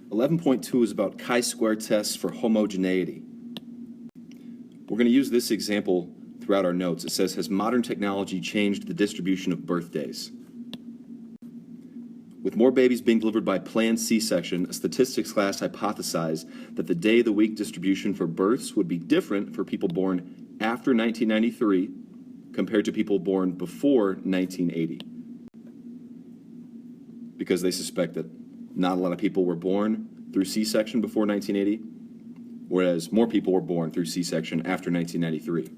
11.2 is about chi-square tests for homogeneity. We're going to use this example throughout our notes. It says, has modern technology changed the distribution of birthdays? With more babies being delivered by planned C-section, a statistics class hypothesized that the day-of-the-week distribution for births would be different for people born after 1993 compared to people born before 1980. Because they suspect that not a lot of people were born through C-section before 1980, whereas more people were born through C-section after 1993.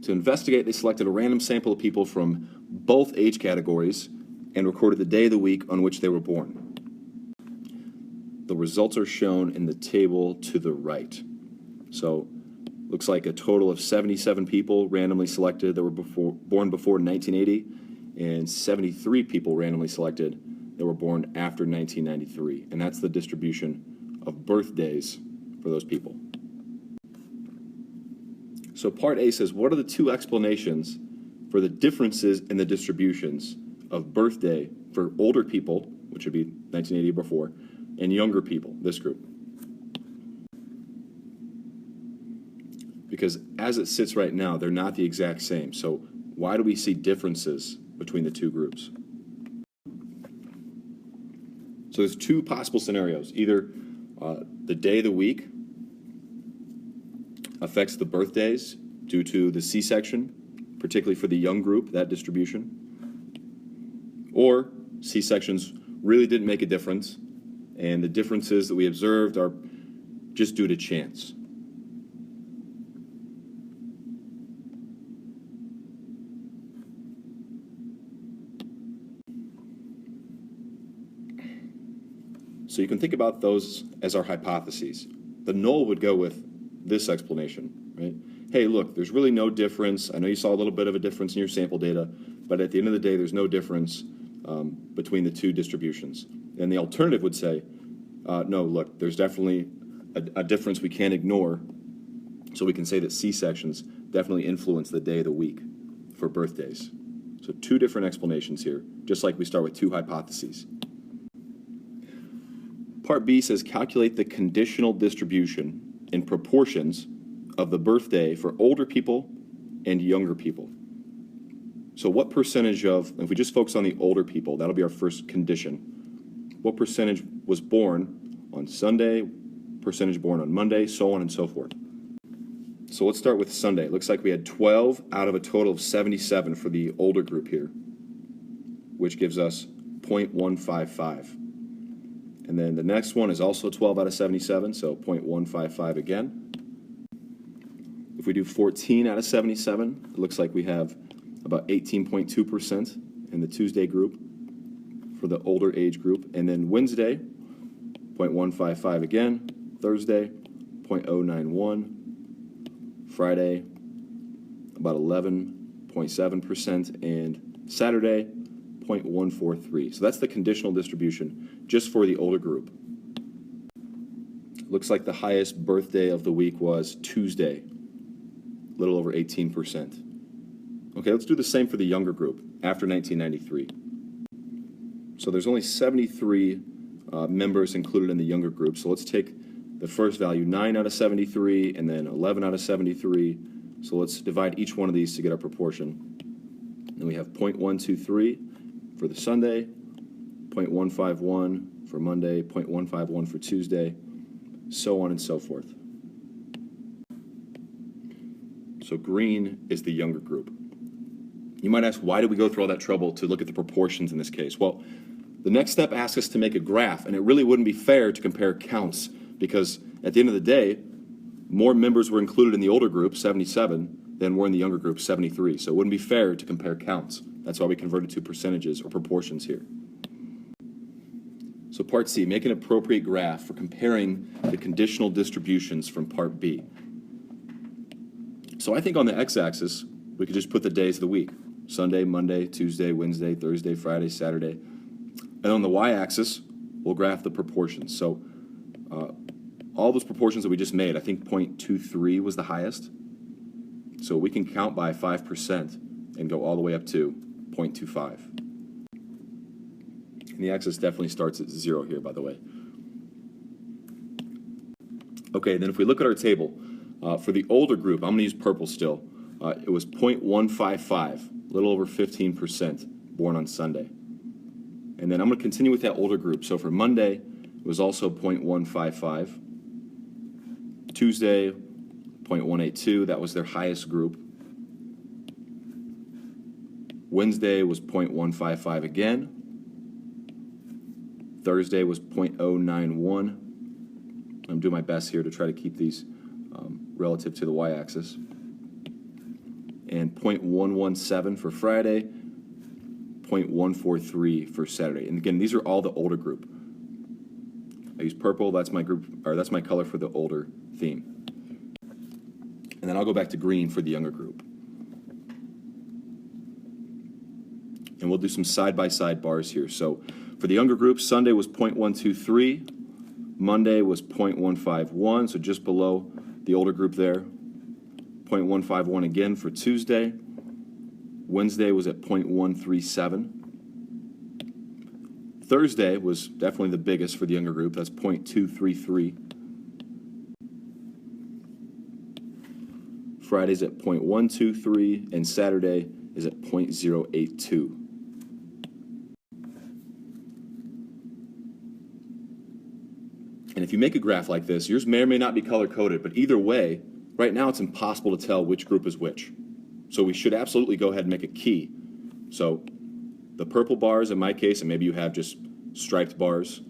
To investigate, they selected a random sample of people from both age categories and recorded the day of the week on which they were born. The results are shown in the table to the right. So, looks like a total of 77 people randomly selected that were born before 1980, and 73 people randomly selected that were born after 1993. And that's the distribution of birthdays for those people. So part A says, what are the two explanations for the differences in the distributions of birthday for older people, which would be 1980 or before, and younger people, this group? Because as it sits right now, they're not the exact same. So why do we see differences between the two groups? So there's two possible scenarios. Either the day of the week affects the birthdays due to the C-section, particularly for the young group, that distribution. Or C-sections really didn't make a difference, and the differences that we observed are just due to chance. So you can think about those as our hypotheses. The null would go with this explanation, right? Hey, look, there's really no difference. I know you saw a little bit of a difference in your sample data, but at the end of the day, there's no difference between the two distributions. And the alternative would say, no, look, there's definitely a difference we can't ignore, so we can say that C-sections definitely influence the day of the week for birthdays. So two different explanations here, just like we start with two hypotheses. Part B says calculate the conditional distribution in proportions of the birthday for older people and younger people. So what percentage of, if we just focus on the older people, that'll be our first condition. What percentage was born on Sunday, percentage born on Monday, so on and so forth. So let's start with Sunday. It looks like we had 12 out of a total of 77 for the older group here, which gives us 0.155. And then the next one is also 12 out of 77, so 0.155 again. If we do 14 out of 77, it looks like we have about 18.2% in the Tuesday group for the older age group. And then Wednesday, 0.155 again. Thursday, 0.091. Friday, about 11.7%. And Saturday, 0.143. So that's the conditional distribution just for the older group. Looks like the highest birthday of the week was Tuesday, a little over 18%. Okay, let's do the same for the younger group after 1993. So there's only 73 members included in the younger group. So let's take the first value, 9 out of 73, and then 11 out of 73. So let's divide each one of these to get our proportion. Then we have 0.123 for the Sunday, 0.151 for Monday, 0.151 for Tuesday, so on and so forth. So green is the younger group. You might ask, why did we go through all that trouble to look at the proportions in this case? Well, the next step asks us to make a graph, and it really wouldn't be fair to compare counts, because at the end of the day, more members were included in the older group, 77, than were in the younger group, 73. So it wouldn't be fair to compare counts. That's why we converted to percentages or proportions here. So part C, make an appropriate graph for comparing the conditional distributions from part B. So I think on the x-axis, we could just put the days of the week. Sunday, Monday, Tuesday, Wednesday, Thursday, Friday, Saturday. And on the y-axis, we'll graph the proportions. So all those proportions that we just made, I think 0.23 was the highest. So we can count by 5% and go all the way up to 0.25. And the axis definitely starts at 0 here, by the way. Okay, then if we look at our table, for the older group, I'm going to use purple still. It was 0.155, a little over 15% born on Sunday. And then I'm going to continue with that older group. So for Monday, it was also 0.155. Tuesday, 0.182, that was their highest group. Wednesday was 0.155 again. Thursday was 0.091. I'm doing my best here to try to keep these relative to the y-axis. And 0.117 for Friday, 0.143 for Saturday. And again, these are all the older group. I use purple, that's my group, or that's my color for the older theme. And then I'll go back to green for the younger group. And we'll do some side-by-side bars here. So for the younger group, Sunday was 0.123, Monday was 0.151, so just below the older group there. 0.151 again for Tuesday. Wednesday was at 0.137. Thursday was definitely the biggest for the younger group. That's 0.233. Friday's at 0.123, and Saturday is at 0.082. And if you make a graph like this, yours may or may not be color-coded, but either way, right now it's impossible to tell which group is which. So we should absolutely go ahead and make a key. So the purple bars in my case, and maybe you have just striped bars,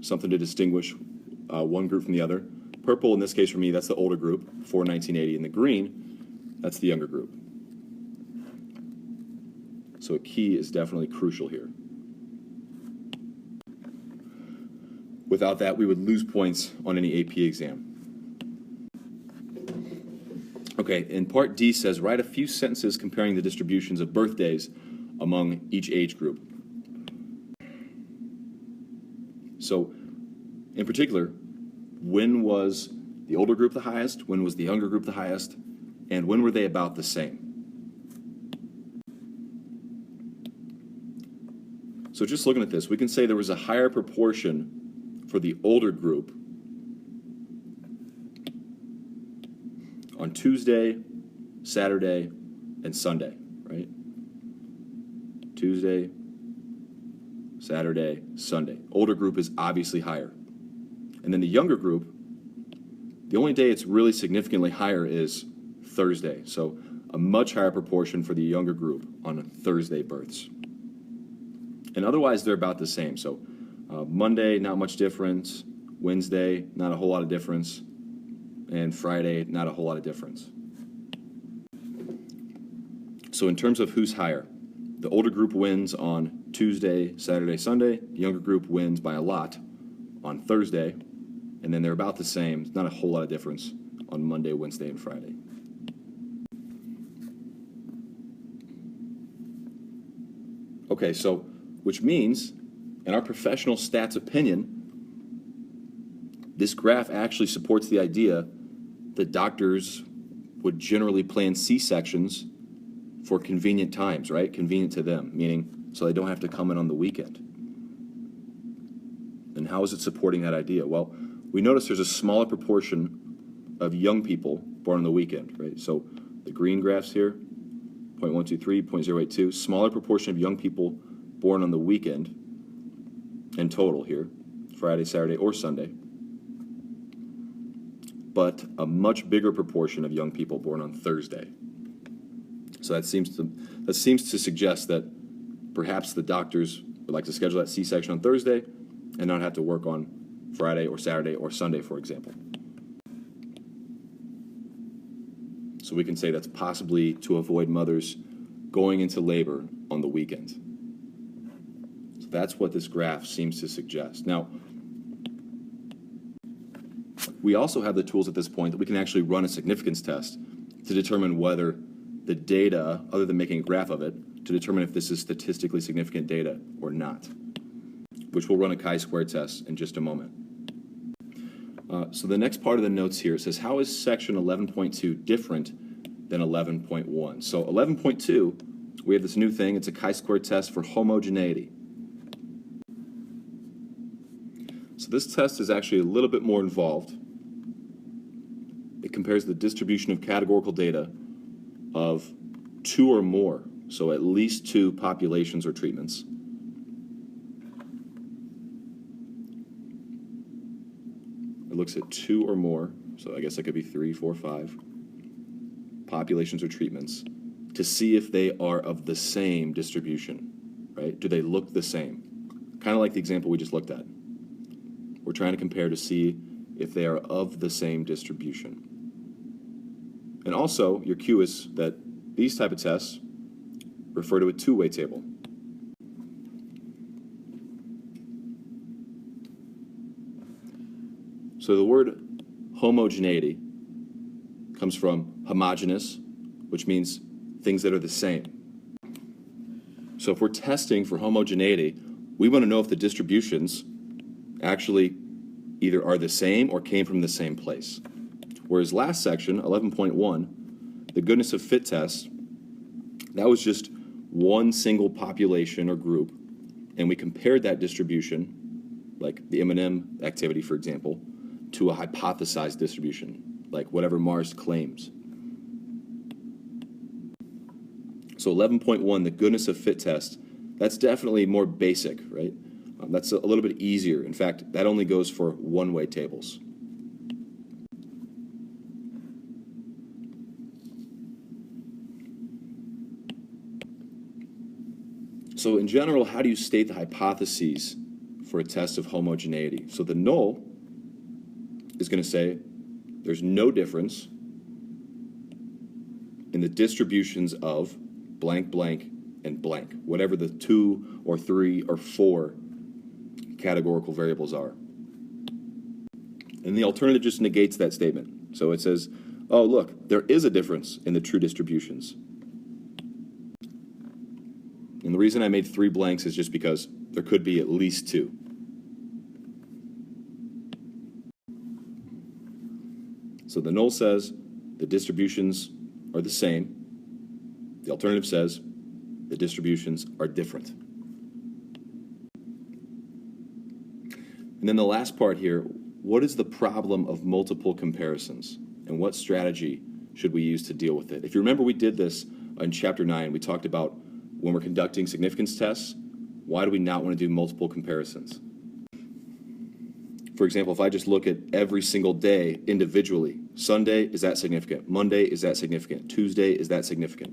something to distinguish one group from the other. Purple, in this case for me, that's the older group, before 1980, and the green, that's the younger group. So a key is definitely crucial here. Without that, we would lose points on any AP exam. Okay, and part D says, write a few sentences comparing the distributions of birthdays among each age group. So, in particular, when was the older group the highest, when was the younger group the highest, and when were they about the same? So just looking at this, we can say there was a higher proportion for the older group on Tuesday, Saturday, and Sunday, right? Tuesday, Saturday, Sunday. Older group is obviously higher. And then the younger group, the only day it's really significantly higher is Thursday. So a much higher proportion for the younger group on Thursday births. And otherwise, they're about the same. So Monday, not much difference. Wednesday, not a whole lot of difference. And Friday, not a whole lot of difference. So in terms of who's higher, the older group wins on Tuesday, Saturday, Sunday. The younger group wins by a lot on Thursday. And then they're about the same, not a whole lot of difference on Monday, Wednesday, and Friday. Okay, so which means, in our professional stats opinion, this graph actually supports the idea that doctors would generally plan C-sections for convenient times, right? Convenient to them, meaning so they don't have to come in on the weekend. And how is it supporting that idea? Well, we notice there's a smaller proportion of young people born on the weekend, right? So the green graphs here, 0.123, 0.082, smaller proportion of young people born on the weekend in total here, Friday, Saturday, or Sunday, but a much bigger proportion of young people born on Thursday. So that seems to suggest that perhaps the doctors would like to schedule that C-section on Thursday and not have to work on Friday or Saturday or Sunday, for example. So we can say that's possibly to avoid mothers going into labor on the weekend. So that's what this graph seems to suggest. Now, we also have the tools at this point that we can actually run a significance test to determine whether the data, other than making a graph of it, to determine if this is statistically significant data or not, which we'll run a chi-square test in just a moment. So the next part of the notes here says, how is section 11.2 different than 11.1? So 11.2, we have this new thing. It's a chi-square test for homogeneity. So this test is actually a little bit more involved. It compares the distribution of categorical data of two or more, so at least two populations or treatments. It looks at two or more, so I guess that could be 3, 4, 5 populations or treatments to see if they are of the same distribution, right? Do they look the same? Kind of like the example we just looked at. We're trying to compare to see if they are of the same distribution. And also, your cue is that these type of tests refer to a two-way table. So the word homogeneity comes from homogeneous, which means things that are the same. So if we're testing for homogeneity, we want to know if the distributions actually either are the same or came from the same place. Whereas last section, 11.1, the goodness of fit test, that was just one single population or group, and we compared that distribution, like the M&M activity, for example, to a hypothesized distribution, like whatever Mars claims. So 11.1, the goodness of fit test, that's definitely more basic, right? That's a little bit easier. In fact, that only goes for one-way tables. So in general, how do you state the hypotheses for a test of homogeneity? So the null is going to say there's no difference in the distributions of blank, blank, and blank, whatever the 2 or 3 or 4 categorical variables are. And the alternative just negates that statement. So it says, oh, look, there is a difference in the true distributions. And the reason I made 3 blanks is just because there could be at least 2. So the null says the distributions are the same. The alternative says the distributions are different. And then the last part here, what is the problem of multiple comparisons? And what strategy should we use to deal with it? If you remember, we did this in Chapter 9. We talked about when we're conducting significance tests, why do we not want to do multiple comparisons? For example, if I just look at every single day individually, Sunday, is that significant? Monday, is that significant? Tuesday, is that significant?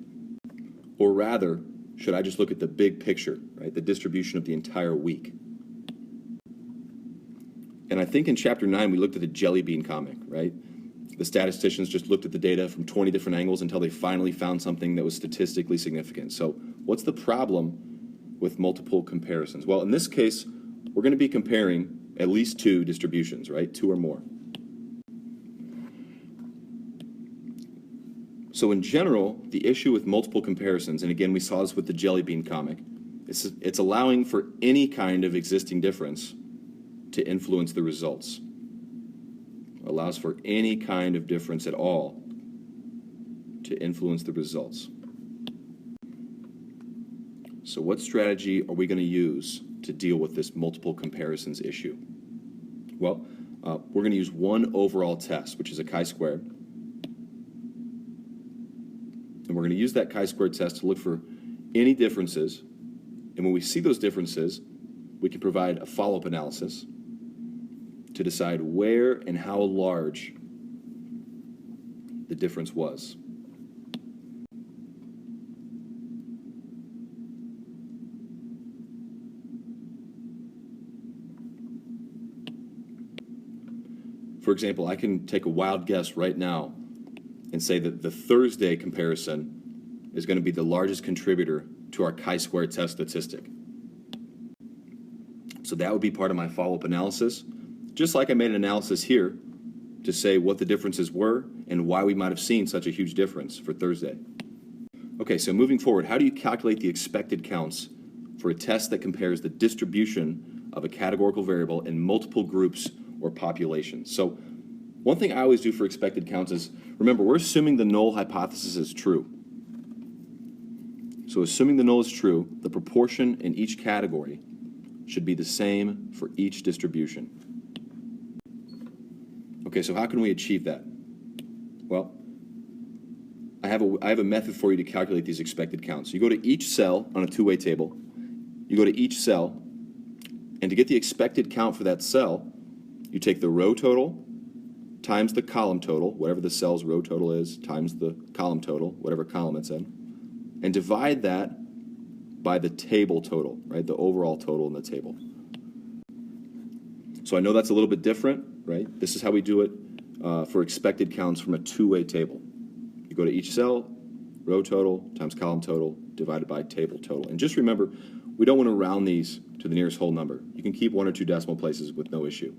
Or rather, should I just look at the big picture, right? The distribution of the entire week. And I think in Chapter 9, we looked at the jelly bean comic, right? The statisticians just looked at the data from 20 different angles until they finally found something that was statistically significant. So what's the problem with multiple comparisons? Well, in this case, we're going to be comparing at least 2 distributions, right? 2 or more. So in general, the issue with multiple comparisons, and again, we saw this with the jelly bean comic, it's allowing for any kind of existing difference to influence the results. It allows for any kind of difference at all to influence the results. So what strategy are we going to use to deal with this multiple comparisons issue? Well, we're going to use one overall test, which is a chi-squared. And we're going to use that chi-squared test to look for any differences. And when we see those differences, we can provide a follow-up analysis to decide where and how large the difference was. For example, I can take a wild guess right now and say that the Thursday comparison is going to be the largest contributor to our chi-square test statistic. So that would be part of my follow-up analysis, just like I made an analysis here to say what the differences were and why we might have seen such a huge difference for Thursday. Okay, so moving forward, how do you calculate the expected counts for a test that compares the distribution of a categorical variable in multiple groups or populations? So one thing I always do for expected counts is, remember, we're assuming the null hypothesis is true. So assuming the null is true, the proportion in each category should be the same for each distribution. Okay, so how can we achieve that? Well, I have a method for you to calculate these expected counts. You go to each cell on a two-way table, you go to each cell, and to get the expected count for that cell, you take the row total times the column total, whatever the cell's row total is, times the column total, whatever column it's in, and divide that by the table total, right? The overall total in the table. So I know that's a little bit different, right? This is how we do it for expected counts from a two-way table. You go to each cell, row total times column total divided by table total. And just remember, we don't want to round these to the nearest whole number. You can keep 1 or 2 decimal places with no issue.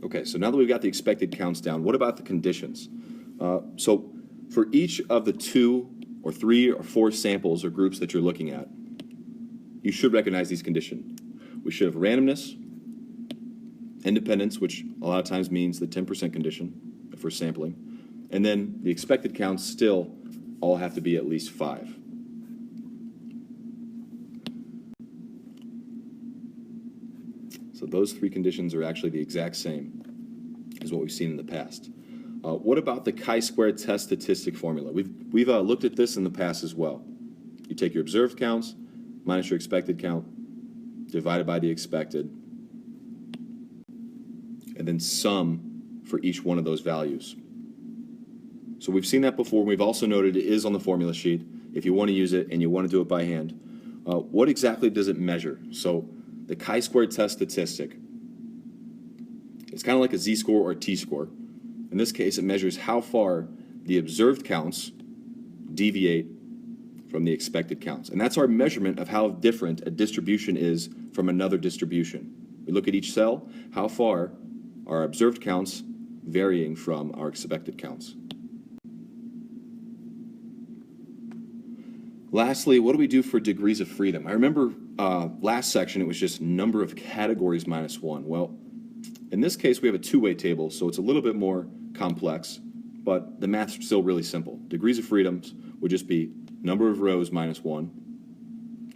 Okay, so now that we've got the expected counts down, what about the conditions? So for each of the 2 or 3 or 4 samples or groups that you're looking at, you should recognize these conditions. We should have randomness, independence, which a lot of times means the 10% condition if we're sampling, and then the expected counts still all have to be at least 5. So those 3 conditions are actually the exact same as what we've seen in the past. What about the chi-squared test statistic formula? We've looked at this in the past as well. You take your observed counts minus your expected count divided by the expected, and then sum for each one of those values. So we've seen that before. We've also noted it is on the formula sheet if you want to use it and you want to do it by hand. What exactly does it measure? So the chi-squared test statistic, it's kind of like a z-score or a t-score. In this case, it measures how far the observed counts deviate from the expected counts. And that's our measurement of how different a distribution is from another distribution. We look at each cell, how far are observed counts varying from our expected counts. Lastly, what do we do for degrees of freedom? I remember last section it was just number of categories minus 1. Well, in this case we have a two-way table, so it's a little bit more complex, but the math's still really simple. Degrees of freedoms would just be number of rows minus 1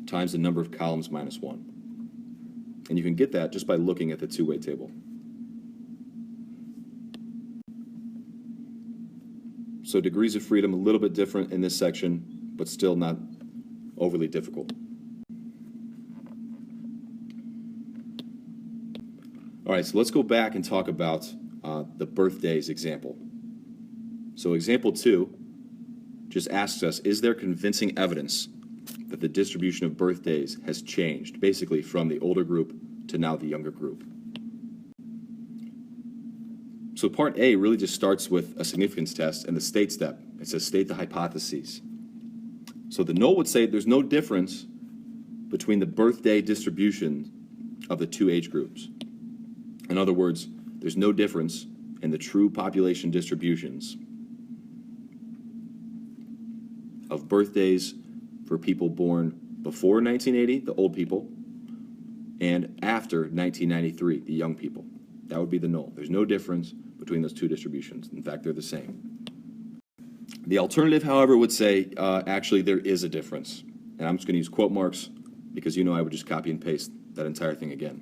times the number of columns minus 1. And you can get that just by looking at the two-way table. So degrees of freedom a little bit different in this section, but still not overly difficult. All right, so let's go back and talk about the birthdays example. So example 2 just asks us, is there convincing evidence that the distribution of birthdays has changed, basically from the older group to now the younger group? So part A really just starts with a significance test and the state step. It says state the hypotheses. So the null would say there's no difference between the birthday distribution of the 2 age groups. In other words, there's no difference in the true population distributions of birthdays for people born before 1980, the old people, and after 1993, the young people. That would be the null. There's no difference between those 2 distributions. In fact, they're the same. The alternative, however, would say, actually, there is a difference. And I'm just going to use quote marks because you know I would just copy and paste that entire thing again.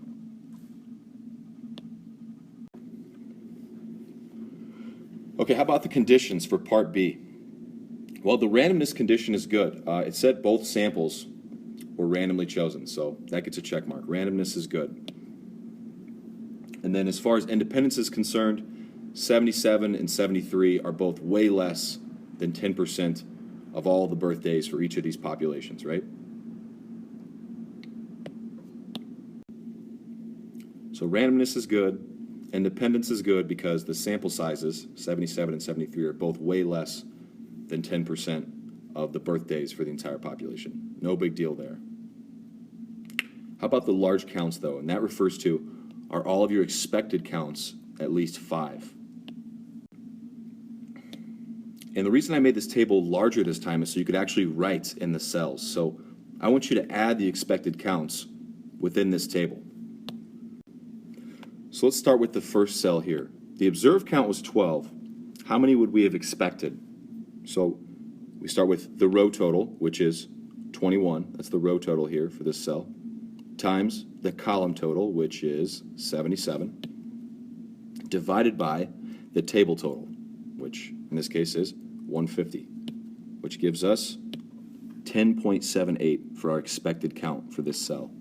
Okay, how about the conditions for part B? Well, the randomness condition is good. It said both samples were randomly chosen, so that gets a check mark. Randomness is good. And then as far as independence is concerned, 77 and 73 are both way less than 10% of all the birthdays for each of these populations, right? So randomness is good. Independence is good because the sample sizes, 77 and 73, are both way less than 10% of the birthdays for the entire population. No big deal there. How about the large counts, though? And that refers to, are all of your expected counts at least 5? And the reason I made this table larger this time is so you could actually write in the cells. So I want you to add the expected counts within this table. So let's start with the first cell here. The observed count was 12. How many would we have expected? So we start with the row total, which is 21. That's the row total here for this cell. times the column total, which is 77, divided by the table total, which in this case is 150, which gives us 10.78 for our expected count for this cell.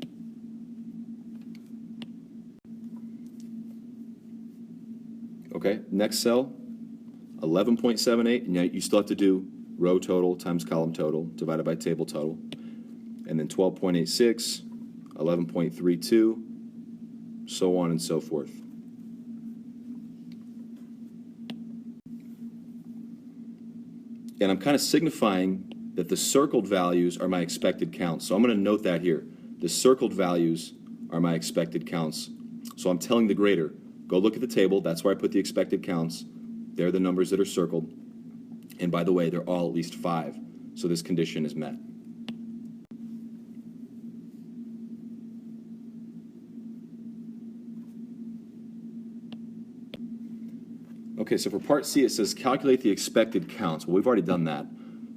Okay, next cell, 11.78, and you still have to do row total times column total divided by table total, and then 12.86, 11.32, so on and so forth. And I'm kind of signifying that the circled values are my expected counts. So I'm going to note that here. The circled values are my expected counts. So I'm telling the grader, go look at the table. That's where I put the expected counts. They're the numbers that are circled. And by the way, they're all at least 5. So this condition is met. Okay, so for part C, it says calculate the expected counts. Well, we've already done that.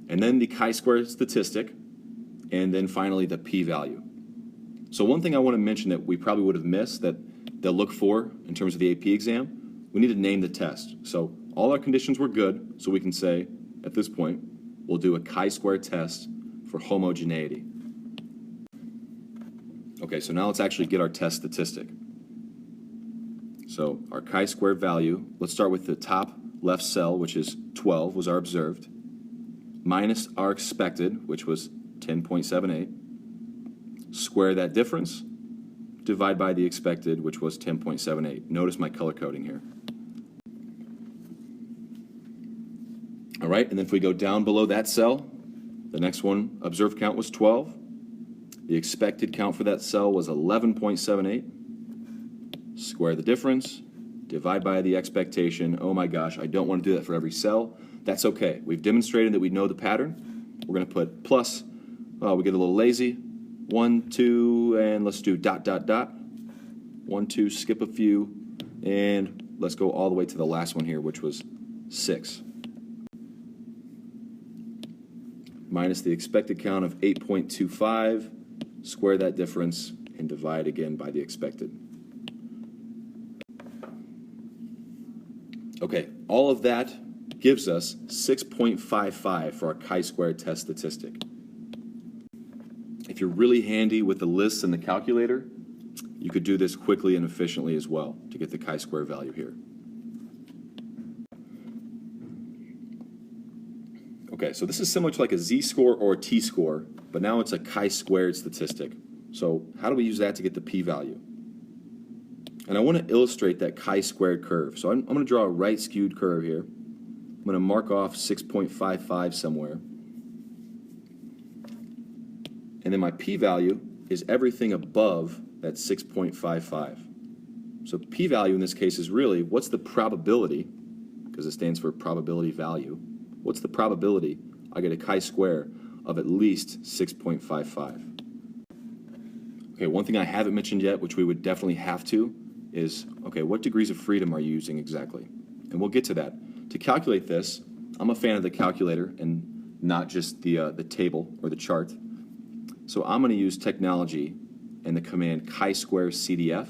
And then the chi-square statistic, and then finally the p-value. So one thing I want to mention that we probably would have missed that they'll look for in terms of the AP exam, we need to name the test. So all our conditions were good, so we can say, at this point, we'll do a chi-square test for homogeneity. Okay, so now let's actually get our test statistic. So our chi-square value, let's start with the top left cell, which is 12, was our observed, minus our expected, which was 10.78, square that difference, divide by the expected, which was 10.78. Notice my color coding here. All right, and then if we go down below that cell, the next one, observed count was 12. The expected count for that cell was 11.78. Square the difference, divide by the expectation. Oh my gosh, I don't want to do that for every cell. That's okay. We've demonstrated that we know the pattern. We're going to put plus, we get a little lazy. 1, 2, and let's do dot, dot, dot. 1, 2, skip a few, and let's go all the way to the last one here, which was 6. Minus the expected count of 8.25, square that difference, and divide again by the expected. Okay, all of that gives us 6.55 for our chi-square test statistic. If you're really handy with the lists and the calculator, you could do this quickly and efficiently as well to get the chi-square value here. Okay, so this is similar to like a z-score or a t-score, but now it's a chi-squared statistic. So how do we use that to get the p-value? And I want to illustrate that chi-squared curve. So I'm going to draw a right-skewed curve here. I'm going to mark off 6.55 somewhere. And then my p-value is everything above that 6.55. So p-value in this case is really what's the probability, because it stands for probability value, what's the probability I get a chi-square of at least 6.55? Okay, one thing I haven't mentioned yet, which we would definitely have to, is, okay, what degrees of freedom are you using exactly? And we'll get to that. To calculate this, I'm a fan of the calculator and not just the table or the chart. So I'm going to use technology and the command chi-square CDF.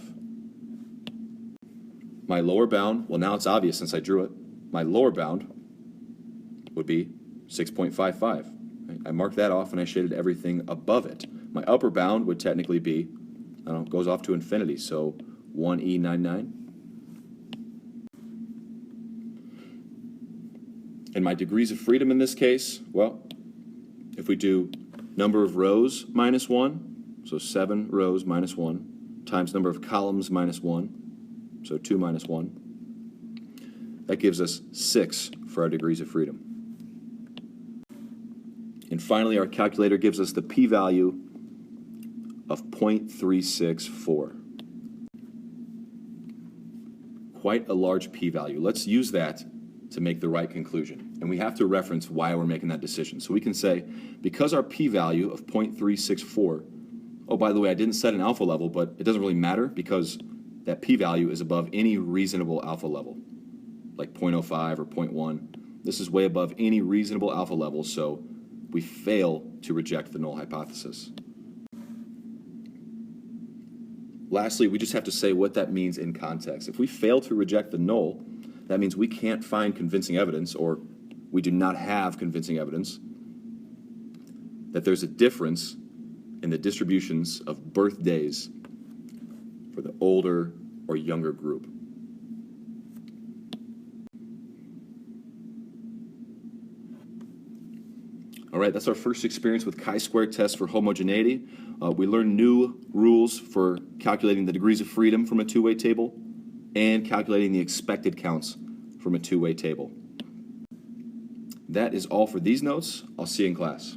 My lower bound, well now it's obvious since I drew it, my lower bound would be 6.55. Right? I marked that off and I shaded everything above it. My upper bound would technically be, I don't know, goes off to infinity, so 1E99. And my degrees of freedom in this case, well, if we do number of rows minus 1, so 7 rows minus 1, times number of columns minus 1, so 2 minus 1, that gives us 6 for our degrees of freedom. And finally, our calculator gives us the p-value of 0.364. Quite a large p-value. Let's use that to make the right conclusion. And we have to reference why we're making that decision. So we can say, because our p-value of 0.364, oh, by the way, I didn't set an alpha level, but it doesn't really matter because that p-value is above any reasonable alpha level, like 0.05 or 0.1. This is way above any reasonable alpha level, so we fail to reject the null hypothesis. Lastly, we just have to say what that means in context. If we fail to reject the null, that means we can't find convincing evidence, or we do not have convincing evidence, that there's a difference in the distributions of birthdays for the older or younger group. All right, that's our first experience with chi-square tests for homogeneity. We learned new rules for calculating the degrees of freedom from a two-way table and calculating the expected counts from a two-way table. That is all for these notes. I'll see you in class.